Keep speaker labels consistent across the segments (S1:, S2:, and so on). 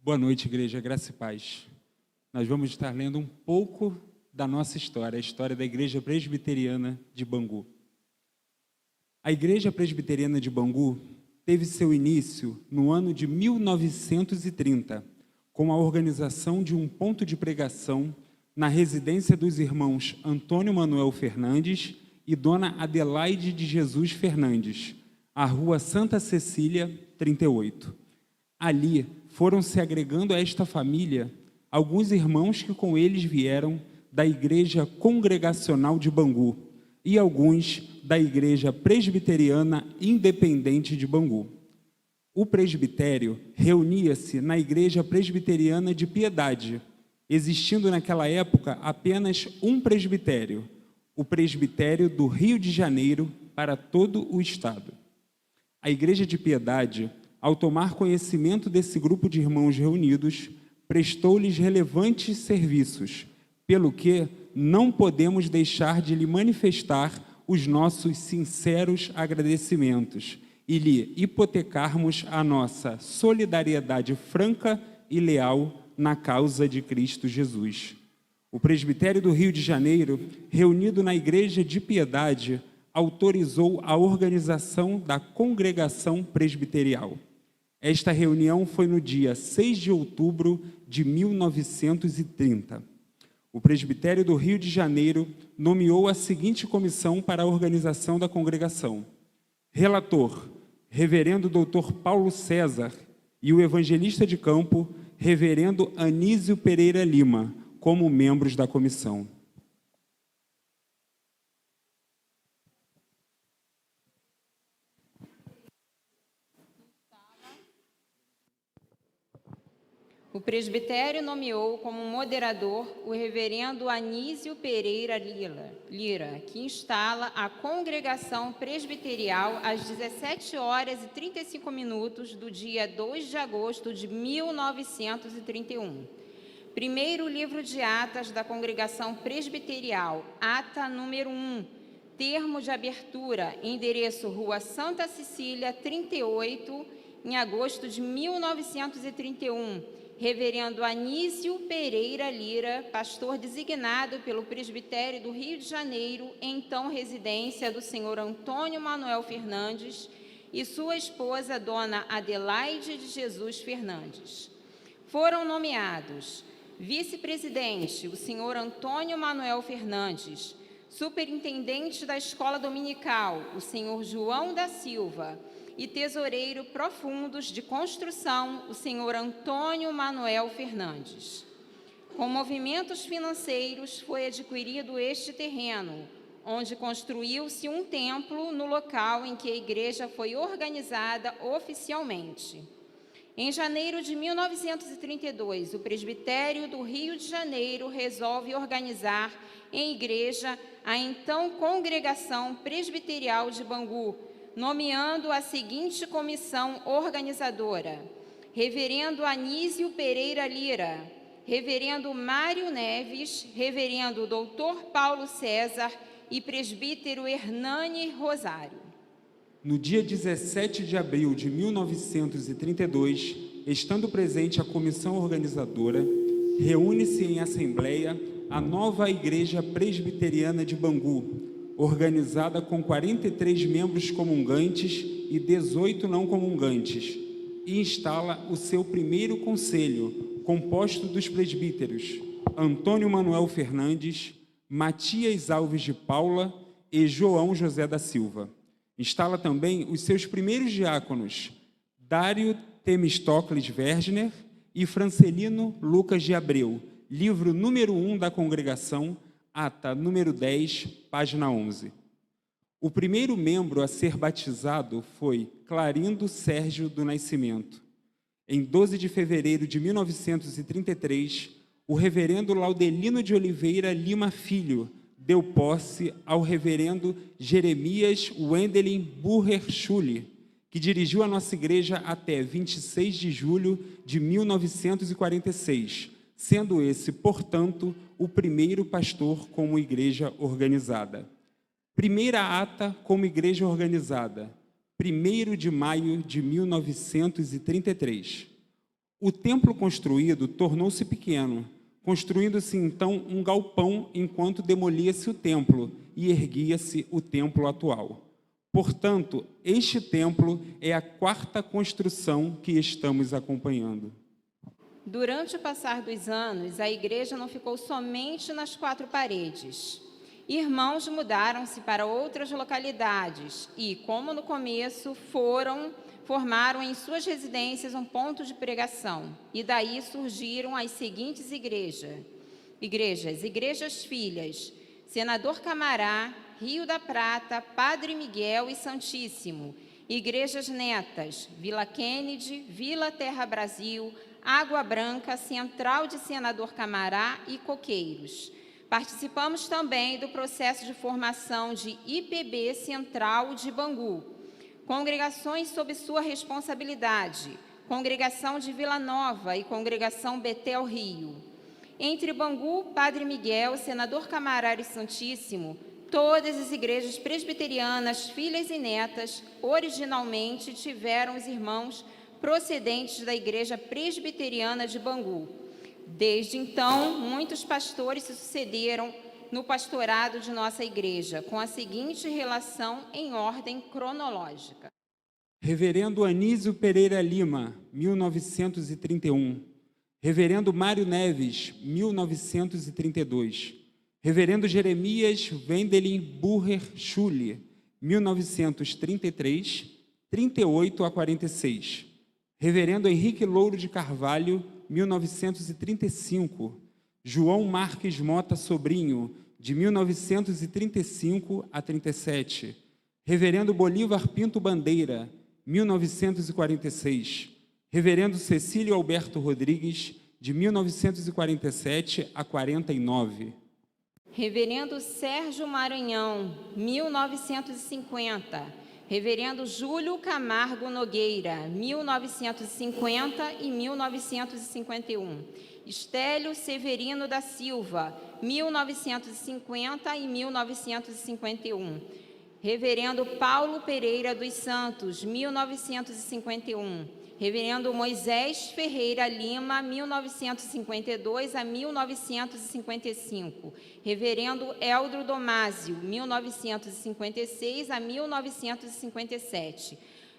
S1: Boa noite, igreja, graça e paz. Nós vamos estar lendo um pouco da nossa história, a história da Igreja Presbiteriana de Bangu. A Igreja Presbiteriana de Bangu teve seu início no ano de 1930, com a organização de um ponto de pregação na residência dos irmãos Antônio Manuel Fernandes e Dona Adelaide de Jesus Fernandes, a Rua Santa Cecília, 38. Ali foram se agregando a esta família alguns irmãos que com eles vieram da Igreja Congregacional de Bangu e alguns da Igreja Presbiteriana Independente de Bangu. O presbitério reunia-se na Igreja Presbiteriana de Piedade, existindo naquela época apenas um presbitério, o Presbitério do Rio de Janeiro para todo o estado. A Igreja de Piedade, ao tomar conhecimento desse grupo de irmãos reunidos, prestou-lhes relevantes serviços, pelo que não podemos deixar de lhe manifestar os nossos sinceros agradecimentos e lhe hipotecarmos a nossa solidariedade franca e leal na causa de Cristo Jesus. O Presbitério do Rio de Janeiro, reunido na Igreja de Piedade, autorizou a organização da Congregação Presbiterial. Esta reunião foi no dia 6 de outubro de 1930. O Presbitério do Rio de Janeiro nomeou a seguinte comissão para a organização da congregação. Relator, Reverendo Dr. Paulo César, e o evangelista de campo, Reverendo Anísio Pereira Lima, como membros da comissão.
S2: O presbitério nomeou como moderador o reverendo Anísio Pereira Lira, que instala a congregação presbiterial às 17h35 do dia 2 de agosto de 1931. Primeiro livro de atas da congregação presbiterial, ata número 1, termo de abertura, endereço Rua Santa Cecília, 38, em agosto de 1931, Reverendo Anísio Pereira Lira, pastor designado pelo Presbitério do Rio de Janeiro, então residência do senhor Antônio Manuel Fernandes, e sua esposa, Dona Adelaide de Jesus Fernandes. Foram nomeados vice-presidente, o senhor Antônio Manuel Fernandes, superintendente da Escola Dominical, o senhor João da Silva, e tesoureiro profundos de construção, o senhor Antônio Manuel Fernandes. Com movimentos financeiros, foi adquirido este terreno, onde construiu-se um templo no local em que a igreja foi organizada oficialmente. Em janeiro de 1932, o Presbitério do Rio de Janeiro resolve organizar em igreja a então Congregação Presbiterial de Bangu, nomeando a seguinte comissão organizadora: Reverendo Anísio Pereira Lira, Reverendo Mário Neves, Reverendo Dr. Paulo César e Presbítero Hernani Rosário.
S1: No dia 17 de abril de 1932, estando presente a comissão organizadora, reúne-se em assembleia a nova Igreja Presbiteriana de Bangu, organizada com 43 membros comungantes e 18 não comungantes, e instala o seu primeiro conselho, composto dos presbíteros Antônio Manuel Fernandes, Matias Alves de Paula e João José da Silva. Instala também os seus primeiros diáconos, Dário Temistocles Vergner e Francelino Lucas de Abreu, livro número 1 da congregação, ata número 10, página 11. O primeiro membro a ser batizado foi Clarindo Sérgio do Nascimento. Em 12 de fevereiro de 1933, o reverendo Laudelino de Oliveira Lima Filho deu posse ao reverendo Jeremias Wendelin Burrer Schule, que dirigiu a nossa igreja até 26 de julho de 1946, sendo esse, portanto, o primeiro pastor como igreja organizada. Primeira ata como igreja organizada, 1º de maio de 1933. O templo construído tornou-se pequeno, construindo-se então um galpão enquanto demolia-se o templo e erguia-se o templo atual. Portanto, este templo é a 4ª construção que estamos acompanhando.
S2: Durante o passar dos anos, a igreja não ficou somente nas 4 paredes. Irmãos mudaram-se para outras localidades e, como no começo, formaram em suas residências um ponto de pregação. E daí surgiram as seguintes igrejas filhas: Senador Camará, Rio da Prata, Padre Miguel e Santíssimo. Igrejas netas: Vila Kennedy, Vila Terra Brasil, Água Branca, Central de Senador Camará e Coqueiros. Participamos também do processo de formação de IPB Central de Bangu. Congregações sob sua responsabilidade: Congregação de Vila Nova e Congregação Betel Rio. Entre Bangu, Padre Miguel, Senador Camará e Santíssimo, todas as igrejas presbiterianas, filhas e netas, originalmente tiveram os irmãos procedentes da Igreja Presbiteriana de Bangu. Desde então, muitos pastores se sucederam no pastorado de nossa igreja, com a seguinte relação em ordem cronológica.
S1: Reverendo Anísio Pereira Lima, 1931. Reverendo Mário Neves, 1932. Reverendo Jeremias Wendelin Burrer Schule, 1933, 38 a 46. Reverendo Henrique Louro de Carvalho, 1935. João Marques Mota Sobrinho, de 1935 a 37. Reverendo Bolívar Pinto Bandeira, 1946. Reverendo Cecílio Alberto Rodrigues, de 1947 a 49.
S2: Reverendo Sérgio Maranhão, 1950. Reverendo Júlio Camargo Nogueira, 1950 e 1951. Estélio Severino da Silva, 1950 e 1951. Reverendo Paulo Pereira dos Santos, 1951. Reverendo Moisés Ferreira Lima, 1952 a 1955. Reverendo Eldro Domásio, 1956 a 1957.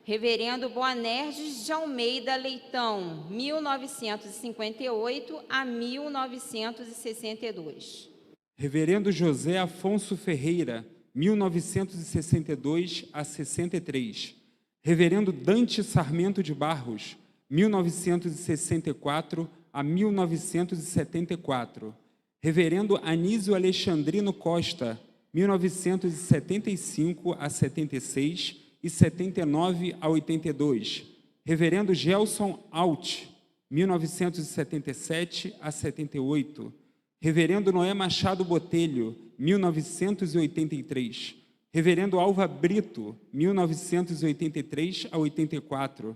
S2: Reverendo Boanerges de Almeida Leitão, 1958 a 1962.
S1: Reverendo José Afonso Ferreira, 1962 a 63. Reverendo Dante Sarmento de Barros, 1964 a 1974. Reverendo Anísio Alexandrino Costa, 1975 a 76 e 79 a 82. Reverendo Gelson Alt, 1977 a 78. Reverendo Noé Machado Botelho, 1983. Reverendo Alva Brito, 1983 a 84.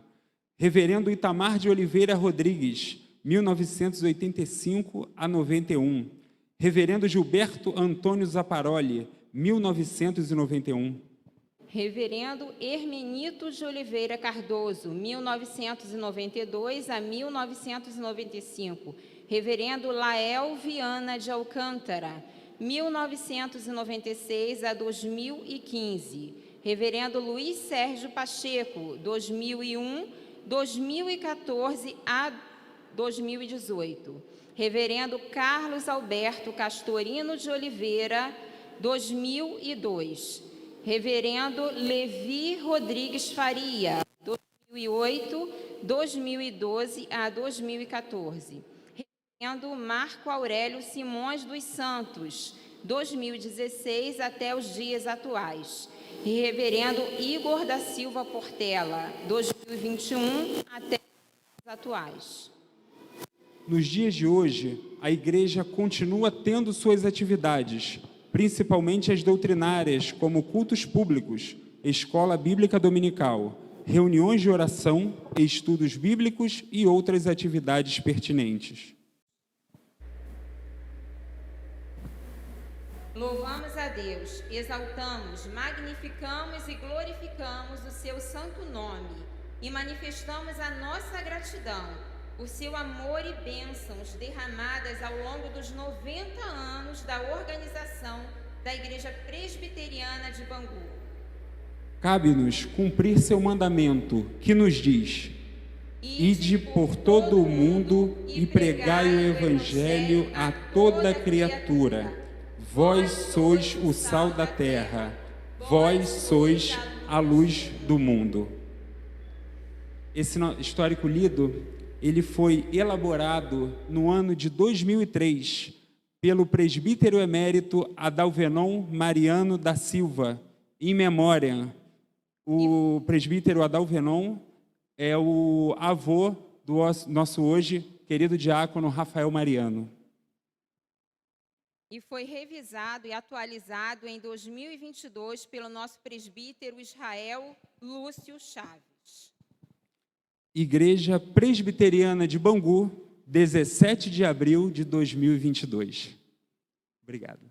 S1: Reverendo Itamar de Oliveira Rodrigues, 1985 a 91. Reverendo Gilberto Antônio Zaparoli, 1991.
S2: Reverendo Hermenito de Oliveira Cardoso, 1992 a 1995. Reverendo Lael Viana de Alcântara, 1996 a 2015. Reverendo Luiz Sérgio Pacheco, 2001, 2014 a 2018. Reverendo Carlos Alberto Castorino de Oliveira, 2002. Reverendo Levi Rodrigues Faria, 2008, 2012 a 2014. Reverendo Marco Aurélio Simões dos Santos, 2016 até os dias atuais. E Reverendo Igor da Silva Portela, 2021 até os atuais.
S1: Nos dias de hoje, a Igreja continua tendo suas atividades, principalmente as doutrinárias, como cultos públicos, escola bíblica dominical, reuniões de oração, estudos bíblicos e outras atividades pertinentes.
S2: Louvamos a Deus, exaltamos, magnificamos e glorificamos o seu santo nome e manifestamos a nossa gratidão o seu amor e bênçãos derramadas ao longo dos 90 anos da organização da Igreja Presbiteriana de Bangu.
S1: Cabe-nos cumprir seu mandamento, que nos diz: ide por todo o mundo e pregai o Evangelho a toda criatura. Vós sois o sal da terra, vós sois a luz do mundo. Esse histórico lido, ele foi elaborado no ano de 2003 pelo presbítero emérito Adalvenon Mariano da Silva, em memória. O presbítero Adalvenon é o avô do nosso hoje querido diácono Rafael Mariano.
S2: E foi revisado e atualizado em 2022 pelo nosso presbítero Israel Lúcio Chaves.
S1: Igreja Presbiteriana de Bangu, 17 de abril de 2022. Obrigado.